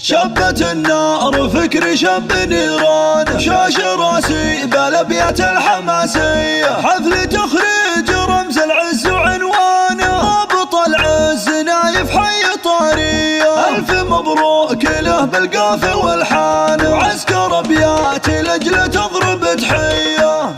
شبت النار فكري شب نيران، شاش راسي بالابيات الحماسية، حفل تخريج رمز العز وعنوانه، ضابط العز نايف حي طارية، الف مبروك له بالقافية والحان، وعسكر ابيات لاجله تضرب تحية،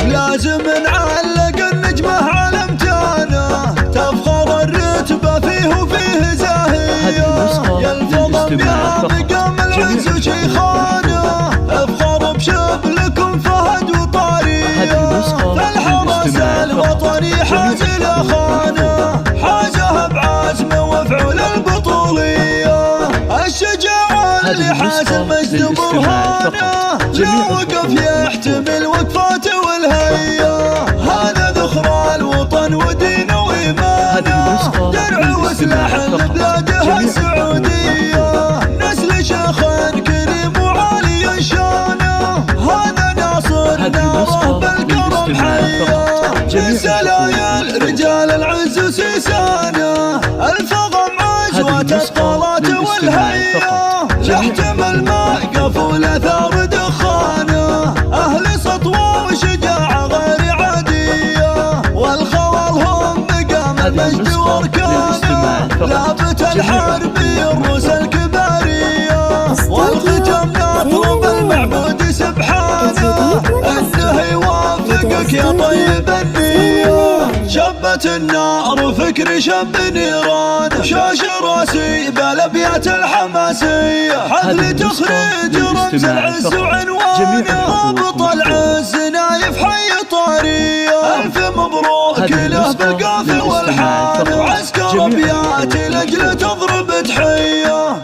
لازم نعلق النجمة على امتانه، تفخر الرتبة فيه وفيه زاهية، يلفظ يا مقام العز وشيخانه، افخر بشبلكم فهد وطارية، فالحرس الوطني حاز الاخانه، حازه بعزمه وفعل البطولية، الشجاعة اللي حاز المجد برهانه، لو وقف يحتمل وقفاته والهية، هذا ذخر الوطن ودينه وإيمانه، درع وسلاح لبلاده السعودية، نسل شيخ كريم وعالي شانه، هذا ناصر ناره بالكرم حيه، من سلايل رجال العز وسيسانه، الفغم عزوة الطلات والهية، يحتمل موقف والاثار دخانه، اهل سطوه وشجاعه غير عاديه، والخوال هم مقام المجد واركانه، لابت الحرب الروس الكباريه، والختم نطلب المعبود سبحانه، انه يوافقك يا طيب النيه، شبت النار فكري شب نيران، شاش راسي بالابيات الحماسية، حفل تخريج رمز العز وعنوانه، ضابط العز نايف حي طارية، الف مبروك له بالقافية والحان، وعسكر ابيات لاجله تضرب تحية،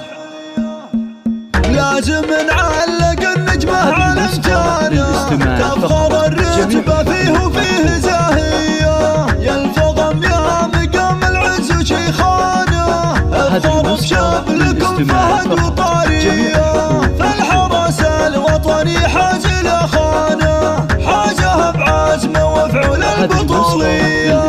لازم نعلق النجمة على امتانه، تفخر الرتبة فيه وفيه زاهية، يلفظ يا مقام العز وشيخانه، افخر بشبلكم فهد وطارية، فالحرس الوطني حاز الاخانه، حازه بعزمه وفعل البطولية،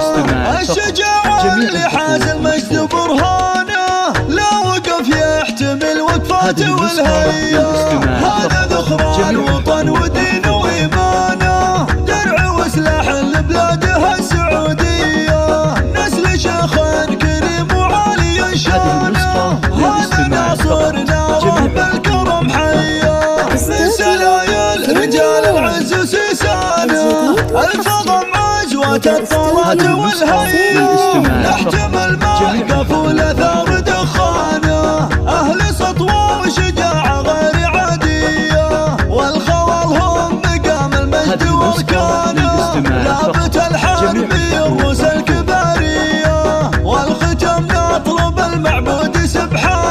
الشجاعة اللي حاز المجد برهانه، لا وقف يحتمل وقفاته والهية، هذا ذخر الوطن ودينه وإيمانه، درع وسلاح لبلاده السعودية، نسل شيخ كريم وعالي شانه، هذا ناصر ناره بالكرم حيه، من سلايل رجال العز وسيسانه، الفضم عزوة الطلات والهية، يحتمل موقف والاثار دخانه، اهل سطوه وشجاعه غير عاديه، والخوال هم مقام المجد واركانه، لابت الحرب الروس الكباريه، والختم نطلب المعبود سبحانه.